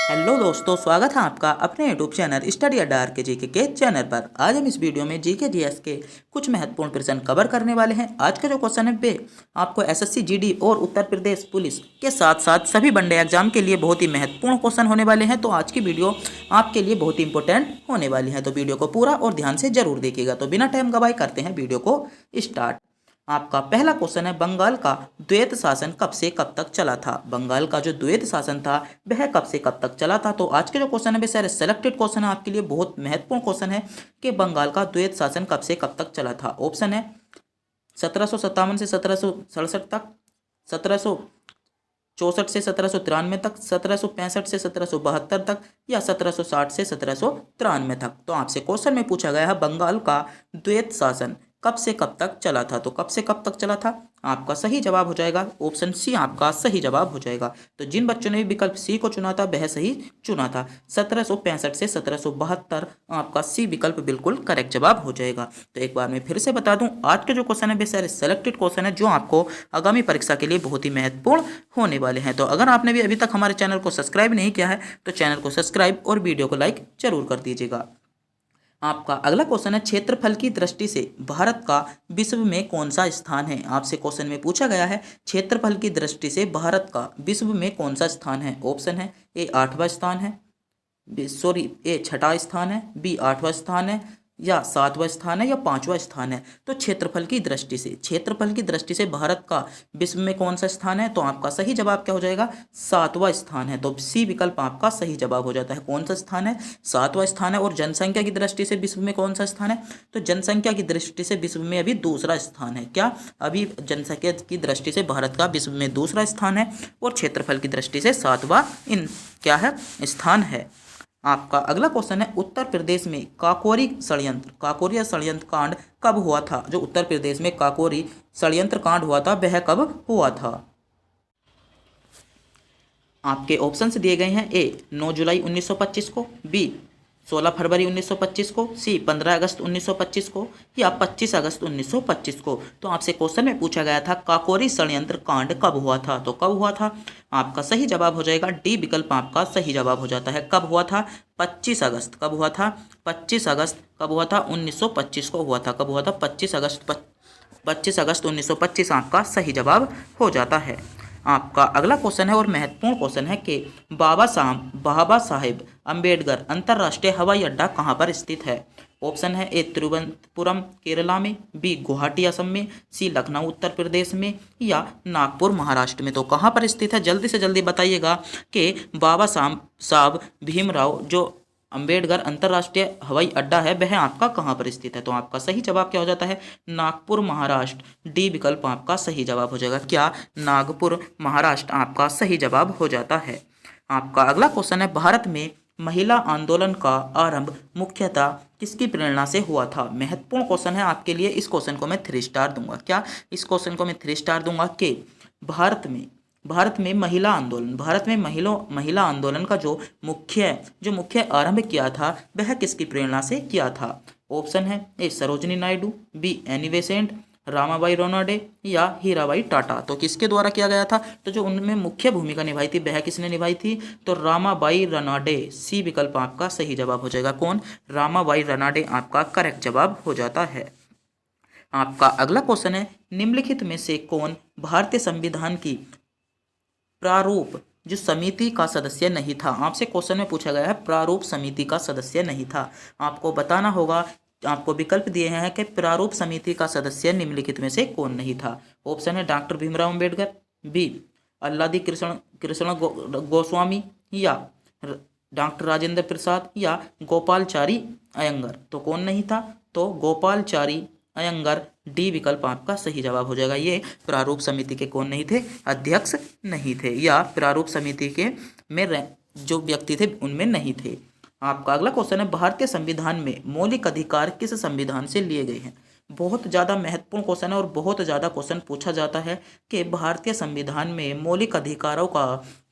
Hello दोस्तों, स्वागत है आपका अपने यूट्यूब चैनल स्टडी अड्डा के जीके के चैनल पर। आज हम इस वीडियो में जीके जीएस के कुछ महत्वपूर्ण प्रश्न कवर करने वाले हैं। आज का जो क्वेश्चन है वे आपको एसएससी जीडी और उत्तर प्रदेश पुलिस के साथ साथ सभी वनडे एग्जाम के लिए बहुत ही महत्वपूर्ण क्वेश्चन होने वाले हैं। तो आज की वीडियो आपके लिए बहुत ही इंपॉर्टेंट होने वाली है, तो वीडियो को पूरा और ध्यान से जरूर देखिएगा। तो बिना टाइम गवाए करते हैं वीडियो को स्टार्ट। आपका पहला क्वेश्चन है, बंगाल का द्वैत शासन कब से कब तक चला था? बंगाल का जो द्वैत शासन था वह कब से कब तक चला था? तो आज के जो क्वेश्चन है वे सारे सेलेक्टेड क्वेश्चन है, आपके लिए बहुत महत्वपूर्ण क्वेश्चन है कि बंगाल का द्वैत शासन कब से कब तक चला था। ऑप्शन है 1757 से 1767 तक, 1764 से 1793 तक, 1765 से 1772 तक, या 1760 से 1793 तक। तो आपसे क्वेश्चन में पूछा गया है बंगाल का द्वैत शासन कब से कब तक चला था। तो कब से कब तक चला था? आपका सही जवाब हो जाएगा ऑप्शन सी, आपका सही जवाब हो जाएगा। तो जिन बच्चों ने विकल्प सी को चुना था वह सही चुना था। 1765 से 1772 आपका सी विकल्प बिल्कुल करेक्ट जवाब हो जाएगा। तो एक बार मैं फिर से बता दूं, आज के जो क्वेश्चन है वे सारे सेलेक्टेड क्वेश्चन है जो आपको आगामी परीक्षा के लिए बहुत ही महत्वपूर्ण होने वाले हैं। तो अगर आपने भी अभी तक हमारे चैनल को सब्सक्राइब नहीं किया है तो चैनल को सब्सक्राइब और वीडियो को लाइक जरूर कर दीजिएगा। आपका अगला क्वेश्चन है, क्षेत्रफल की दृष्टि से भारत का विश्व में कौन सा स्थान है? आपसे क्वेश्चन में पूछा गया है क्षेत्रफल की दृष्टि से भारत का विश्व में कौन सा स्थान है। ऑप्शन है ए 8वां स्थान है, ए 6वां स्थान है, बी 8वां स्थान है, या 7वां स्थान है, या 5वां स्थान है। तो क्षेत्रफल की दृष्टि से भारत का विश्व में कौन सा स्थान है? तो आपका सही जवाब क्या हो जाएगा? 7वां स्थान है। तो सी विकल्प आपका सही जवाब हो जाता है। कौन सा स्थान है? 7वां स्थान है। और जनसंख्या की दृष्टि से विश्व में कौन सा स्थान है? तो जनसंख्या की दृष्टि से विश्व में अभी दूसरा स्थान है। क्या? अभी जनसंख्या की दृष्टि से भारत का विश्व में दूसरा स्थान है और क्षेत्रफल की दृष्टि से 7वां क्या है? स्थान है। आपका अगला क्वेश्चन है, उत्तर प्रदेश में काकोरी षड्यंत्र कांड कब हुआ था? जो उत्तर प्रदेश में काकोरी षड्यंत्र कांड हुआ था वह कब हुआ था? आपके ऑप्शंस दिए गए हैं, ए 9 जुलाई 1925 को, बी 16 फरवरी 1925 को, सी 15 अगस्त 1925 को, या 25 अगस्त 1925 को। तो आपसे क्वेश्चन में पूछा गया था काकोरी षड्यंत्र कांड कब हुआ था? तो कब हुआ था? आपका सही जवाब हो जाएगा डी विकल्प आपका सही जवाब हो जाता है। कब हुआ था? 25 अगस्त। कब हुआ था? 25 अगस्त कब हुआ था? 1925 को हुआ था। कब हुआ था? 25 अगस्त 1925 आपका सही जवाब हो जाता है। आपका अगला क्वेश्चन है और महत्वपूर्ण क्वेश्चन है कि बाबा साहेब अम्बेडकर अंतर्राष्ट्रीय हवाई अड्डा कहाँ पर स्थित है? ऑप्शन है ए तिरुवनंतपुरम केरला में, बी गुवाहाटी असम में, सी लखनऊ उत्तर प्रदेश में, या नागपुर महाराष्ट्र में। तो कहाँ पर स्थित है? जल्दी से जल्दी बताइएगा कि बाबा साहब भीमराव जो अम्बेडकर अंतर्राष्ट्रीय हवाई अड्डा है वह आपका कहाँ पर स्थित है? तो आपका सही जवाब क्या हो जाता है? नागपुर महाराष्ट्र। डी विकल्प आपका सही जवाब हो जाएगा। क्या? नागपुर महाराष्ट्र आपका सही जवाब हो जाता है। आपका अगला क्वेश्चन है, भारत में महिला आंदोलन का आरंभ मुख्यतः किसकी प्रेरणा से हुआ था? महत्वपूर्ण क्वेश्चन है आपके लिए। इस क्वेश्चन को मैं 3 स्टार दूंगा। क्या? इस क्वेश्चन को मैं 3 स्टार दूंगा कि भारत में महिला आंदोलन का जो मुख्य आरंभ किया था वह किसकी प्रेरणा से किया था? ऑप्शन है A Sarojini Naidu, B Annie Besant, Ramabai Ranade, या हीराबाई टाटा। तो किसके द्वारा किया गया था? तो जो उनमें मुख्य भूमिका निभाई थी वह किसने निभाई थी? तो रामाबाई रनाडे। सी विकल्प आपका सही जवाब हो जाएगा। कौन? रामाबाई रनाडे आपका करेक्ट जवाब हो जाता है। आपका अगला क्वेश्चन है, निम्नलिखित में से कौन भारतीय संविधान की प्रारूप जो समिति का सदस्य नहीं था? आपसे क्वेश्चन में पूछा गया है प्रारूप समिति का सदस्य नहीं था। आपको बताना होगा, आपको विकल्प दिए हैं कि प्रारूप समिति का सदस्य निम्नलिखित में से कौन नहीं था। ऑप्शन है डॉक्टर भीमराव अम्बेडकर, बी अल्लादी कृष्ण गोस्वामी, या डॉक्टर राजेंद्र प्रसाद, या गोपालचारी अयंगर। तो कौन नहीं था? तो गोपालचारी अयंगर। डी विकल्प आपका सही जवाब हो जाएगा। ये प्रारूप समिति के कौन नहीं थे? अध्यक्ष नहीं थे, या प्रारूप समिति के में जो व्यक्ति थे उनमें नहीं थे। आपका अगला क्वेश्चन है, भारतीय संविधान में मौलिक अधिकार किस संविधान से लिए गए हैं? बहुत ज़्यादा महत्वपूर्ण क्वेश्चन है और बहुत ज़्यादा क्वेश्चन पूछा जाता है कि भारतीय संविधान में मौलिक अधिकारों का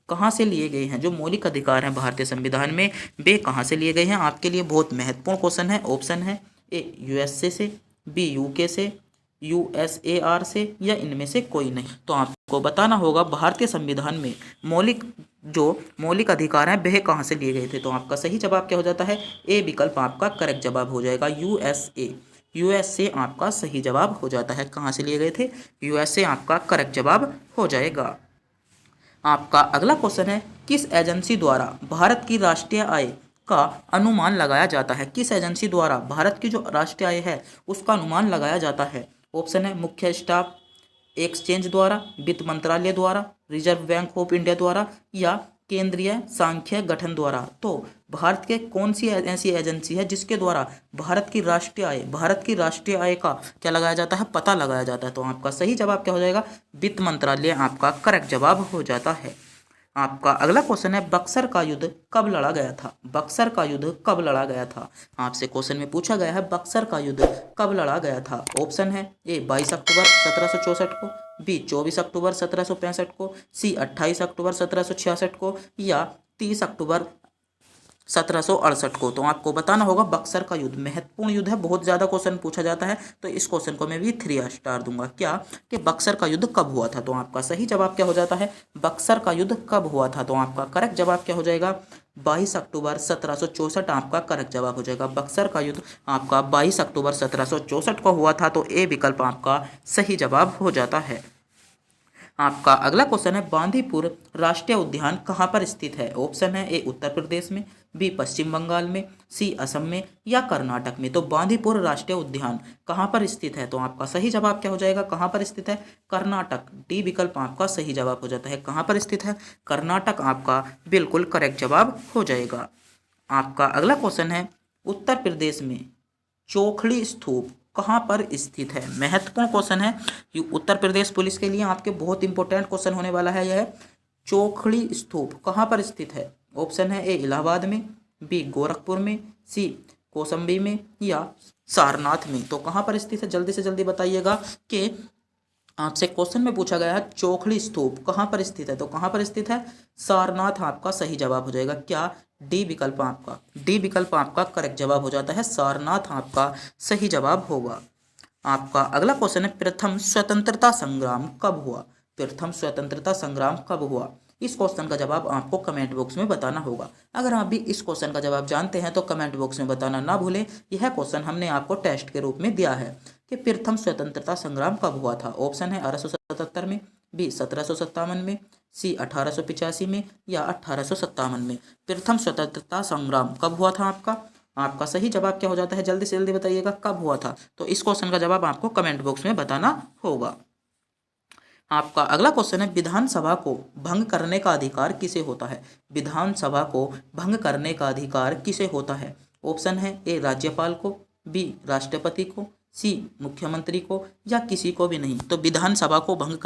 कहाँ से लिए गए हैं? जो मौलिक अधिकार हैं भारतीय संविधान में वे कहाँ से लिए गए हैं? आपके लिए बहुत महत्वपूर्ण क्वेश्चन है। ऑप्शन है ए यूएसए से, बी यूके से, यूएसएआर से, या इनमें से कोई नहीं। तो आपको बताना होगा भारतीय संविधान में मौलिक जो मौलिक अधिकार हैं वह कहाँ से लिए गए थे? तो आपका सही जवाब क्या हो जाता है? ए विकल्प आपका करेक्ट जवाब हो जाएगा, यूएसए। यूएसए आपका सही जवाब हो जाता है। कहाँ से लिए गए थे? यूएसए आपका करेक्ट जवाब हो जाएगा। आपका अगला क्वेश्चन है, किस एजेंसी द्वारा भारत की राष्ट्रीय आय का अनुमान लगाया जाता है? किस एजेंसी द्वारा भारत की जो राष्ट्रीय आय है उसका अनुमान लगाया जाता है? ऑप्शन है मुख्य स्टाफ एक्सचेंज द्वारा, वित्त मंत्रालय द्वारा, रिजर्व बैंक ऑफ इंडिया द्वारा या केंद्रीय सांख्यिकी गठन द्वारा। तो भारत के कौन सी ऐसी एजेंसी है जिसके द्वारा भारत की राष्ट्रीय आय का क्या लगाया जाता है? पता लगाया जाता है। तो आपका सही जवाब क्या हो जाएगा? वित्त मंत्रालय आपका करेक्ट जवाब हो जाता है। आपका अगला क्वेश्चन है, बक्सर का युद्ध कब लड़ा गया था? बक्सर का युद्ध कब लड़ा गया था? आपसे क्वेश्चन में पूछा गया है बक्सर का युद्ध कब लड़ा गया था? ऑप्शन है ए 22 अक्टूबर 1764 को, बी 24 अक्टूबर 1765 को, सी 28 अक्टूबर 1766 को या 30 अक्टूबर 1768 को। तो आपको बताना होगा बक्सर का युद्ध महत्वपूर्ण युद्ध है, बहुत ज़्यादा क्वेश्चन पूछा जाता है, तो इस क्वेश्चन को मैं भी 3 स्टार दूंगा। क्या कि बक्सर का युद्ध कब हुआ था? तो आपका सही जवाब क्या हो जाता है? बक्सर का युद्ध कब हुआ था? तो आपका करेक्ट जवाब क्या हो जाएगा? 22 अक्टूबर 1764 आपका करेक्ट जवाब हो जाएगा। बक्सर का युद्ध आपका 22 अक्टूबर 1764 को हुआ था, तो ए विकल्प आपका सही जवाब हो जाता है। आपका अगला क्वेश्चन है, बांदीपुर राष्ट्रीय उद्यान कहाँ पर स्थित है? ऑप्शन है ए उत्तर प्रदेश में, बी पश्चिम बंगाल में, सी असम में या कर्नाटक में। तो बांदीपुर राष्ट्रीय उद्यान कहाँ पर स्थित है? तो आपका सही जवाब क्या हो जाएगा? कहाँ पर स्थित है? कर्नाटक। डी विकल्प आपका सही जवाब हो जाता है। कहाँ पर स्थित है? कर्नाटक आपका बिल्कुल करेक्ट जवाब हो जाएगा। आपका अगला क्वेश्चन है, उत्तर प्रदेश में चोखड़ी स्तूप कहाँ पर स्थित है? महत्वपूर्ण क्वेश्चन है, ये उत्तर प्रदेश पुलिस के लिए आपके बहुत इंपॉर्टेंट क्वेश्चन होने वाला है। यह चोखड़ी स्तूप कहाँ पर स्थित है? ऑप्शन है ए इलाहाबाद में, बी गोरखपुर में, सी कौशाम्बी में या सारनाथ में। तो कहाँ पर स्थित है? जल्दी से जल्दी बताइएगा कि आपसे क्वेश्चन में पूछा गया है चोखड़ी स्तूप कहाँ पर स्थित है? तो कहाँ पर स्थित है? सारनाथ आपका सही जवाब हो जाएगा। क्या डी विकल्प आपका करेक्ट जवाब हो जाता है। सारनाथ आपका सही जवाब होगा। आपका अगला क्वेश्चन है, प्रथम स्वतंत्रता संग्राम कब हुआ? प्रथम स्वतंत्रता संग्राम कब हुआ? इस क्वेश्चन का जवाब आपको कमेंट बॉक्स में बताना होगा। अगर आप भी इस क्वेश्चन का जवाब जानते हैं तो कमेंट बॉक्स में बताना ना भूलें। यह क्वेश्चन हमने आपको टेस्ट के रूप में दिया है कि प्रथम स्वतंत्रता संग्राम कब हुआ था। ऑप्शन है 1877 में, बी 1757 में, सी 1885 में या 1857 में। प्रथम स्वतंत्रता संग्राम कब हुआ था? आपका सही जवाब क्या हो जाता है? जल्दी से जल्दी बताइएगा कब हुआ था। तो इस क्वेश्चन का जवाब आपको कमेंट बॉक्स में बताना होगा। आपका अगला क्वेश्चन है, विधानसभा को भंग करने का अधिकार किसे होता है? विधानसभा को भंग करने का अधिकार किसे होता है? ऑप्शन है ए राज्यपाल को, बी राष्ट्रपति को, सी मुख्यमंत्री को या किसी को भी नहीं। तो विधानसभा को भंग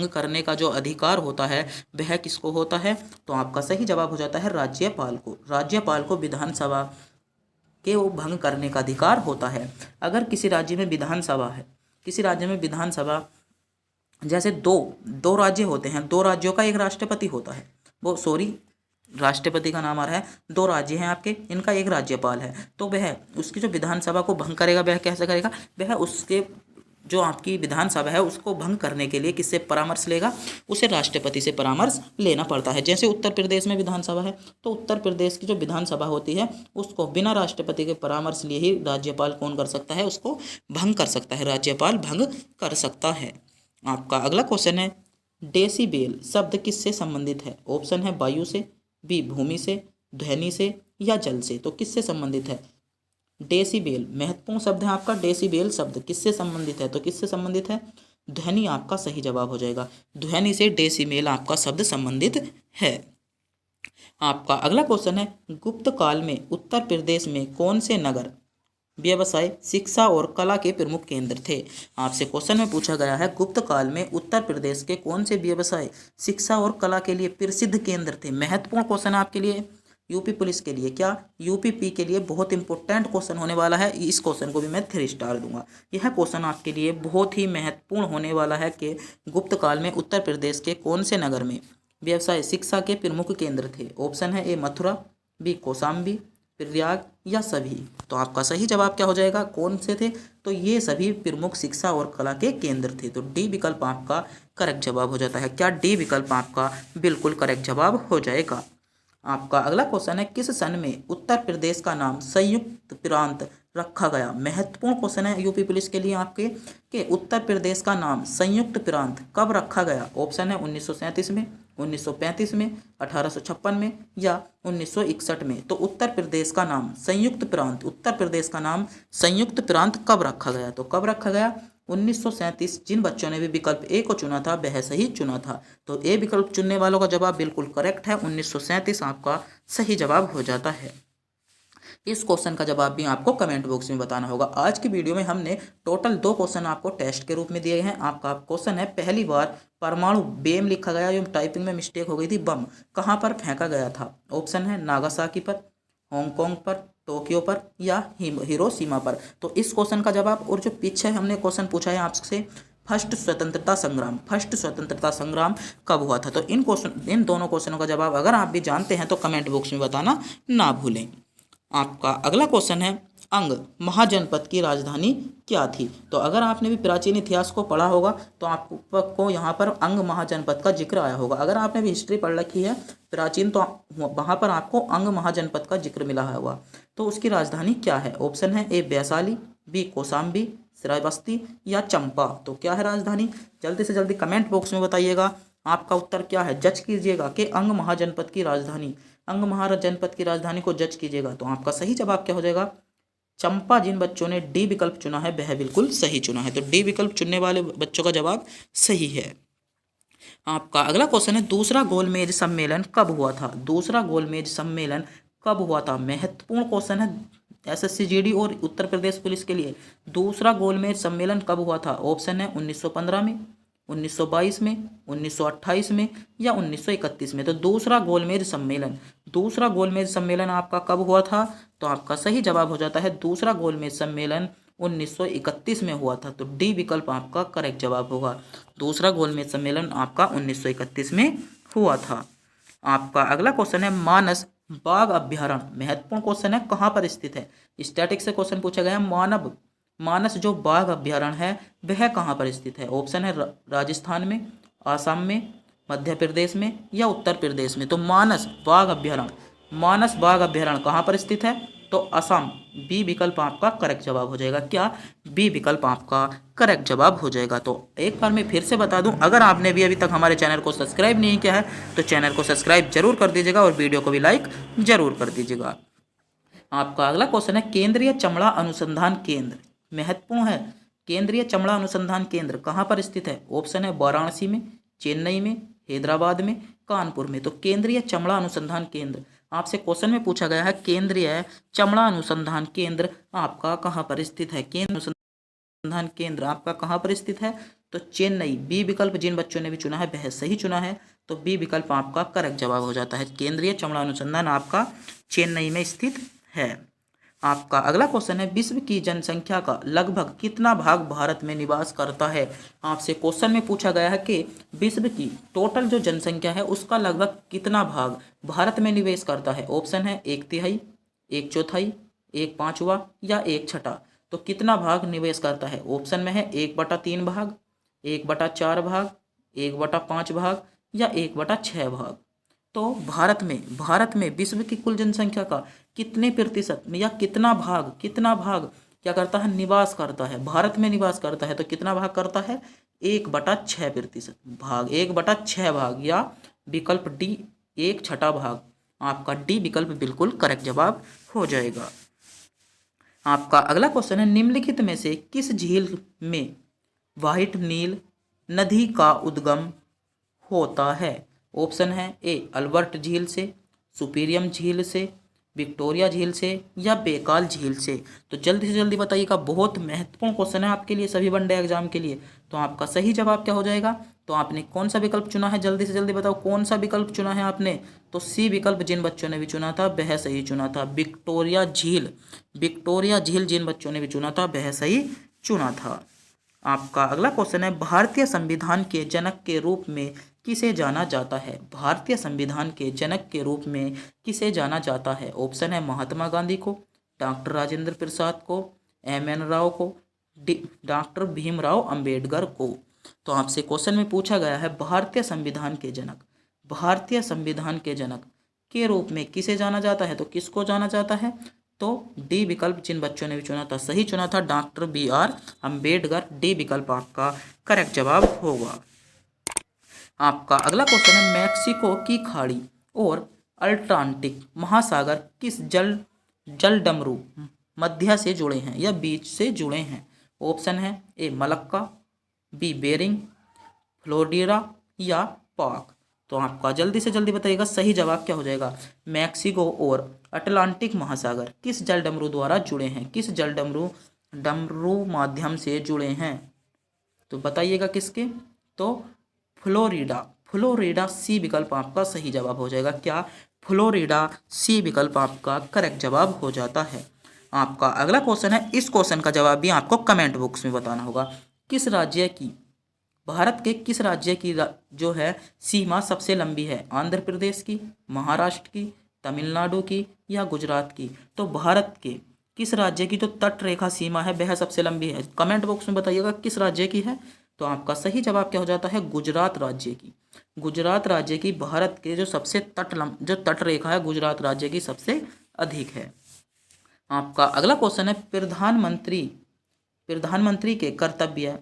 करने का जो अधिकार होता है वह किसको होता है? तो आपका सही जवाब हो जाता है राज्यपाल को। राज्यपाल को विधानसभा के वो भंग करने का अधिकार होता है। अगर किसी राज्य में विधानसभा जैसे दो राज्य होते हैं, 2 राज्यों का एक राष्ट्रपति होता है, राष्ट्रपति का नाम आ रहा है, 2 राज्य हैं आपके, इनका एक राज्यपाल है, तो वह उसकी जो विधानसभा को भंग करेगा वह कैसे करेगा? वह उसके जो आपकी विधानसभा है उसको भंग करने के लिए किससे परामर्श लेगा? उसे राष्ट्रपति से परामर्श लेना पड़ता है। जैसे उत्तर प्रदेश में विधानसभा है तो उत्तर प्रदेश की जो विधानसभा होती है उसको बिना राष्ट्रपति के परामर्श लिए ही राज्यपाल कौन कर सकता है? उसको भंग कर सकता है, राज्यपाल भंग कर सकता है। आपका अगला क्वेश्चन है, डेसिबेल शब्द किससे संबंधित है? ऑप्शन है वायु से, बी भूमि से, ध्वनि से या जल से। तो किससे संबंधित है? डेसिबेल महत्वपूर्ण शब्द है आपका। डेसिबेल शब्द किससे संबंधित है? तो किससे संबंधित है? ध्वनि आपका सही जवाब हो जाएगा। ध्वनि से डेसिबेल आपका शब्द संबंधित है। आपका अगला क्वेश्चन है, गुप्त काल में उत्तर प्रदेश में कौन से नगर व्यवसाय, शिक्षा और कला के प्रमुख केंद्र थे? आपसे क्वेश्चन में पूछा गया है गुप्त काल में उत्तर प्रदेश के कौन से व्यवसाय, शिक्षा और कला के लिए प्रसिद्ध केंद्र थे। महत्वपूर्ण क्वेश्चन आपके लिए, यूपी पुलिस के लिए, क्या यूपीपी के लिए बहुत इंपॉर्टेंट क्वेश्चन होने वाला है। इस क्वेश्चन को भी मैं 3 स्टार दूंगा। यह क्वेश्चन आपके लिए बहुत ही महत्वपूर्ण होने वाला है कि गुप्त काल में उत्तर प्रदेश के कौन से नगर में व्यवसाय शिक्षा के प्रमुख केंद्र थे। ऑप्शन है ए मथुरा, बी कौशाम्बी, प्रयाग या सभी। तो आपका सही जवाब क्या हो जाएगा? कौन से थे? तो ये सभी प्रमुख शिक्षा और कला के केंद्र थे। तो डी विकल्प आपका करेक्ट जवाब हो जाता है। क्या डी विकल्प आपका बिल्कुल करेक्ट जवाब हो जाएगा। आपका अगला क्वेश्चन है, किस सन में उत्तर प्रदेश का नाम संयुक्त प्रांत रखा गया। महत्वपूर्ण क्वेश्चन है यूपी पुलिस के लिए आपके, कि उत्तर प्रदेश का नाम संयुक्त प्रांत कब रखा गया। ऑप्शन है 1937 में, 1935 में, 1856 में या 1961 में। तो उत्तर प्रदेश का नाम संयुक्त प्रांत, उत्तर प्रदेश का नाम संयुक्त प्रांत कब रखा गया। तो कब रखा गया, 1937। जिन बच्चों ने भी विकल्प ए को चुना था वह सही चुना था। तो ए विकल्प चुनने वालों का जवाब बिल्कुल करेक्ट है, 1937 आपका सही जवाब हो जाता है। इस क्वेश्चन का जवाब भी आपको कमेंट बॉक्स में बताना होगा। आज की वीडियो में हमने टोटल 2 क्वेश्चन आपको टेस्ट के रूप में दिए हैं। आपका क्वेश्चन है, पहली बार परमाणु बेम लिखा गया, जो टाइपिंग में मिस्टेक हो गई थी, बम कहाँ पर फेंका गया था। ऑप्शन है नागासाकी पर, हांगकांग पर, टोक्यो पर या हिरोशिमा पर। तो इस क्वेश्चन का जवाब, और जो पीछे हमने क्वेश्चन पूछा है आपसे, फर्स्ट स्वतंत्रता संग्राम कब हुआ था। तो इन दोनों क्वेश्चनों का जवाब अगर आप भी जानते हैं तो कमेंट बॉक्स में बताना ना भूलें। आपका अगला क्वेश्चन है, अंग महाजनपद की राजधानी क्या थी। तो अगर आपने भी प्राचीन इतिहास को पढ़ा होगा तो आपको यहाँ पर अंग महाजनपद का जिक्र आया होगा। अगर आपने भी हिस्ट्री पढ़ रखी है प्राचीन, तो वहाँ पर आपको अंग महाजनपद का जिक्र मिला होगा। तो उसकी राजधानी क्या है। ऑप्शन है ए वैशाली, बी कौशाम्बी, श्रावस्ती या चंपा। तो क्या है राजधानी, जल्दी से जल्दी कमेंट बॉक्स में बताइएगा आपका उत्तर क्या है। जज कीजिएगा कि अंग महाजनपद की राजधानी, अंग महाजनपद की राजधानी को जज कीजिएगा। तो आपका सही जवाब क्या हो जाएगा, चंपा। जिन बच्चों ने डी विकल्प चुना है वह बिल्कुल सही चुना है। तो डी विकल्प चुनने वाले बच्चों का जवाब सही है। आपका अगला क्वेश्चन है, दूसरा गोलमेज सम्मेलन कब हुआ था। दूसरा गोलमेज सम्मेलन कब हुआ था। महत्वपूर्ण क्वेश्चन है एसएससी जीडी और उत्तर प्रदेश पुलिस के लिए। दूसरा गोलमेज सम्मेलन कब हुआ था। ऑप्शन है 1915 में, 1922 में, 1928 में या 1931 में। तो दूसरा गोलमेज सम्मेलन आपका कब हुआ था। तो आपका सही जवाब हो जाता है, दूसरा गोलमेज सम्मेलन 1931 में हुआ था। तो डी विकल्प आपका करेक्ट जवाब होगा। दूसरा गोलमेज सम्मेलन आपका 1931 में हुआ था। आपका अगला क्वेश्चन है, मानस बाघ अभ्यारण्य। महत्वपूर्ण क्वेश्चन है, कहाँ पर स्थित है। स्टैटिक से क्वेश्चन पूछा गया है, मानस जो बाघ अभ्यारण्य है वह कहाँ पर स्थित है। ऑप्शन है राजस्थान में, आसाम में, मध्य प्रदेश में या उत्तर प्रदेश में। तो मानस बाघ अभ्यारण्य कहाँ पर स्थित है। तो असम। बी विकल्प आपका करेक्ट जवाब हो जाएगा। क्या, बी विकल्प आपका करेक्ट जवाब हो जाएगा। तो एक बार मैं फिर से बता दूं, अगर आपने भी अभी तक हमारे चैनल को सब्सक्राइब नहीं किया है तो चैनल को सब्सक्राइब जरूर कर दीजिएगा और वीडियो को भी लाइक जरूर कर दीजिएगा। आपका अगला क्वेश्चन है, केंद्रीय चमड़ा अनुसंधान केंद्र। महत्वपूर्ण है, केंद्रीय चमड़ा अनुसंधान केंद्र कहाँ पर स्थित है। ऑप्शन है वाराणसी में, चेन्नई में, हैदराबाद में, कानपुर में। तो केंद्रीय चमड़ा अनुसंधान केंद्र आपसे क्वेश्चन में पूछा गया है, केंद्रीय चमड़ा अनुसंधान केंद्र आपका कहाँ पर स्थित है। केंद्र अनुसंधान केंद्र आपका कहाँ पर स्थित है। तो चेन्नई। बी विकल्प जिन बच्चों ने भी चुना है वह सही चुना है। तो बी विकल्प आपका करेक्ट जवाब हो जाता है। केंद्रीय चमड़ा अनुसंधान आपका चेन्नई में स्थित है। आपका अगला क्वेश्चन है, विश्व की जनसंख्या का लगभग कितना भाग भारत में निवास करता है। आपसे क्वेश्चन में पूछा गया है कि विश्व की टोटल जो जनसंख्या है उसका लगभग कितना भाग भारत में निवेश करता है। ऑप्शन है 1/3, 1/4, 1/5 या 1/6। तो कितना भाग निवेश करता है। ऑप्शन में है 1/3 भाग, 1/4 भाग, 1/5 भाग या 1/6 भाग। तो भारत में विश्व की कुल जनसंख्या का कितने प्रतिशत या कितना भाग क्या करता है, निवास करता है, भारत में निवास करता है। तो कितना भाग करता है, 1/6% भाग, 1/6 भाग या विकल्प डी 1/6 भाग। आपका डी विकल्प बिल्कुल करेक्ट जवाब हो जाएगा। आपका अगला क्वेश्चन है, निम्नलिखित में से किस झील में व्हाइट नील नदी का उद्गम होता है। ऑप्शन है ए अल्बर्ट झील से, सुपीरियम झील से, विक्टोरिया झील से या बेकाल झील से। तो जल्दी से जल्दी बताइएगा, बहुत महत्वपूर्ण क्वेश्चन है आपके लिए, सभी वनडे एग्जाम के लिए। तो आपका सही जवाब क्या हो जाएगा। तो आपने कौन सा विकल्प चुना है, जल्दी से जल्दी बताओ कौन सा विकल्प चुना है आपने। तो सी विकल्प जिन बच्चों ने भी चुना था वह सही चुना था, विक्टोरिया झील जिन बच्चों ने भी चुना था वह सही चुना था। आपका अगला क्वेश्चन है, भारतीय संविधान के जनक के रूप में किसे जाना जाता है। भारतीय संविधान के जनक के रूप में किसे जाना जाता है। ऑप्शन है महात्मा गांधी को, डॉक्टर राजेंद्र प्रसाद को, एम एन राव को, डॉक्टर भीमराव अंबेडकर को। तो आपसे क्वेश्चन में पूछा गया है भारतीय संविधान के जनक, भारतीय संविधान के जनक के रूप में किसे जाना जाता है, तो किसको जाना जाता है, तो डी विकल्प जिन बच्चों ने भी चुना था सही चुना था, डॉक्टर BR अम्बेडकर। डी विकल्प आपका करेक्ट जवाब होगा। आपका अगला क्वेश्चन है मैक्सिको की खाड़ी और अटलांटिक महासागर किस जल डमरू मध्य से जुड़े हैं या बीच से जुड़े हैं। ऑप्शन है ए मलक्का, बी बेरिंग, फ्लोरिडा या पाक। तो आपका जल्दी से जल्दी बताइएगा सही जवाब क्या हो जाएगा। मैक्सिको और अटलांटिक महासागर किस जल डमरू द्वारा जुड़े हैं, किस जल डमरू माध्यम से जुड़े हैं, तो बताइएगा किसके, तो फ्लोरिडा। फ्लोरिडा सी विकल्प आपका सही जवाब हो जाएगा। क्या, फ्लोरिडा सी विकल्प आपका करेक्ट जवाब हो जाता है। आपका अगला क्वेश्चन है, इस क्वेश्चन का जवाब भी आपको कमेंट बॉक्स में बताना होगा। किस राज्य की, भारत के किस राज्य की जो है सीमा सबसे लंबी है, आंध्र प्रदेश की, महाराष्ट्र की, तमिलनाडु की या गुजरात की। तो भारत के किस राज्य की जो तट रेखा सीमा है वह सबसे लंबी है, कमेंट बॉक्स में बताइएगा किस राज्य की है। तो आपका सही जवाब क्या हो जाता है, गुजरात राज्य की। गुजरात राज्य की भारत के जो सबसे जो तट रेखा है गुजरात राज्य की सबसे अधिक है। आपका अगला क्वेश्चन है प्रधानमंत्री के कर्तव्य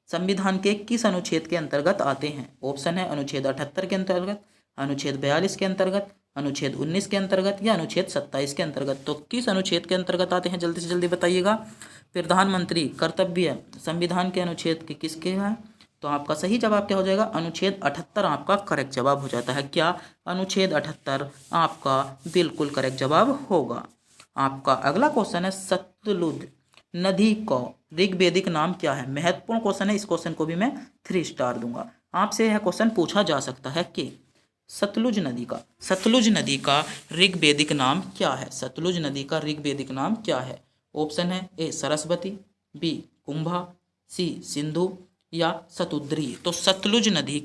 संविधान के किस अनुच्छेद के अंतर्गत आते हैं। ऑप्शन है अनुच्छेद 78 के अंतर्गत, अनुच्छेद 42 के अंतर्गत, अनुच्छेद 19 के अंतर्गत या अनुच्छेद 27 के अंतर्गत। तो किस अनुच्छेद के अंतर्गत आते हैं, जल्दी से जल्दी बताइएगा। प्रधानमंत्री कर्तव्य संविधान के अनुच्छेद के किसके हैं, तो आपका सही जवाब क्या हो जाएगा, अनुच्छेद 78 आपका करेक्ट जवाब हो जाता है। क्या, अनुच्छेद 78 आपका बिल्कुल करेक्ट जवाब होगा। आपका अगला क्वेश्चन है सतलुज नदी का ऋग्वेदिक नाम क्या है। महत्वपूर्ण क्वेश्चन है, इस क्वेश्चन को भी मैं 3 स्टार दूंगा। आपसे यह क्वेश्चन पूछा जा सकता है कि सतलुज नदी का ऋग्वेदिक नाम क्या है। सतलुज नदी का ऋग्वेदिक नाम क्या है। ऑप्शन है ए सरस्वती, बी कुंभा, सी सिंधु या सतुद्री। तो सतलुज नदी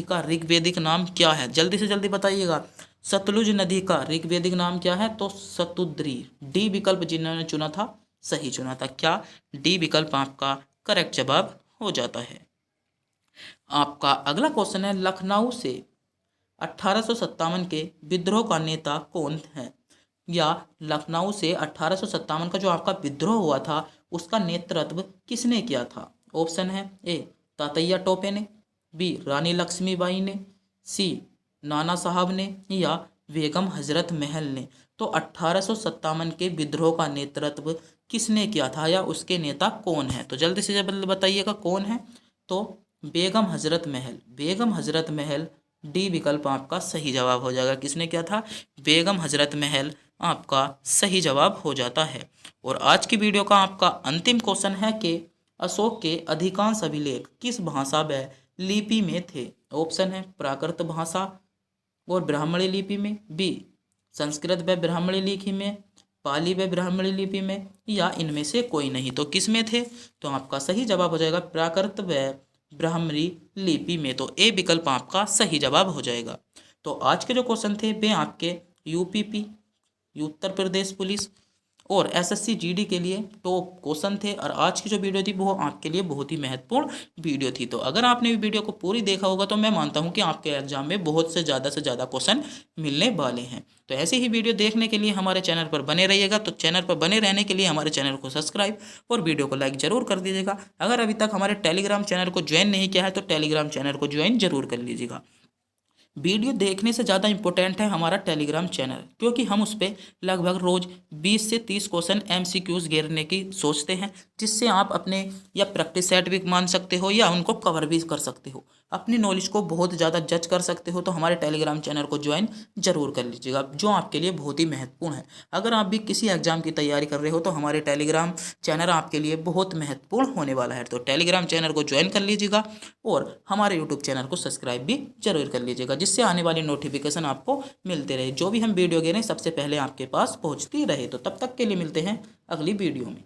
का ऋग्वेदिक नाम क्या है, जल्दी से जल्दी बताइएगा। सतलुज नदी का ऋग्वेदिक नाम क्या है, तो सतुद्री। डी विकल्प जिन्होंने चुना था सही चुना था। क्या, डी विकल्प आपका करेक्ट जवाब हो जाता है। आपका अगला क्वेश्चन है लखनऊ से 1857 के विद्रोह का नेता कौन है, या लखनऊ से 1857 का जो आपका विद्रोह हुआ था उसका नेतृत्व किसने किया था। ऑप्शन है ए तातैया टोपे ने, बी रानी लक्ष्मीबाई ने, सी नाना साहब ने या बेगम हजरत महल ने। तो 1857 के विद्रोह का नेतृत्व किसने किया था या उसके नेता कौन है, तो जल्दी से जल्दी बताइएगा कौन है। तो बेगम हजरत महल डी विकल्प आपका सही जवाब हो जाएगा। किसने किया था, बेगम हजरत महल आपका सही जवाब हो जाता है। और आज की वीडियो का आपका अंतिम क्वेश्चन है कि अशोक के अधिकांश अभिलेख किस भाषा व लिपि में थे। ऑप्शन है प्राकृत भाषा और ब्राह्मणी लिपि में, बी संस्कृत व ब्राह्मणी लिपि में, पाली व ब्राह्मणी लिपि में या इनमें से कोई नहीं। तो किस में थे, तो आपका सही जवाब हो जाएगा प्राकृत व ब्राह्मणी लिपि में। तो ए विकल्प आपका सही जवाब हो जाएगा। तो आज के जो क्वेश्चन थे वे आपके यूपीपी उत्तर प्रदेश पुलिस और एसएससी जीडी के लिए टॉप क्वेश्चन थे। और आज की जो वीडियो थी वो आपके लिए बहुत ही महत्वपूर्ण वीडियो थी। तो अगर आपने वीडियो को पूरी देखा होगा तो मैं मानता हूं कि आपके एग्जाम में बहुत से ज़्यादा क्वेश्चन मिलने वाले हैं। तो ऐसे ही वीडियो देखने के लिए हमारे चैनल पर बने रहिएगा। तो चैनल पर बने रहने के लिए हमारे चैनल को सब्सक्राइब और वीडियो को लाइक जरूर कर दीजिएगा। अगर अभी तक हमारे टेलीग्राम चैनल को ज्वाइन नहीं किया है तो टेलीग्राम चैनल को ज्वाइन जरूर कर लीजिएगा। वीडियो देखने से ज़्यादा इंपॉर्टेंट है हमारा टेलीग्राम चैनल, क्योंकि हम उस पर लगभग रोज़ 20 से 30 क्वेश्चन MCQs घेरने की सोचते हैं, जिससे आप अपने या प्रैक्टिस सेट भी मान सकते हो या उनको कवर भी कर सकते हो, अपनी नॉलेज को बहुत ज़्यादा जज कर सकते हो। तो हमारे टेलीग्राम चैनल को ज्वाइन जरूर कर लीजिएगा, जो आपके लिए बहुत ही महत्वपूर्ण है। अगर आप भी किसी एग्जाम की तैयारी कर रहे हो तो हमारे टेलीग्राम चैनल आपके लिए बहुत महत्वपूर्ण होने वाला है। तो टेलीग्राम चैनल को ज्वाइन कर लीजिएगा और हमारे यूट्यूब चैनल को सब्सक्राइब भी जरूर कर लीजिएगा, जिससे आने वाली नोटिफिकेशन आपको मिलते रहे, जो भी हम वीडियो गिरे सबसे पहले आपके पास पहुंचती रहे। तो तब तक के लिए मिलते हैं अगली वीडियो में।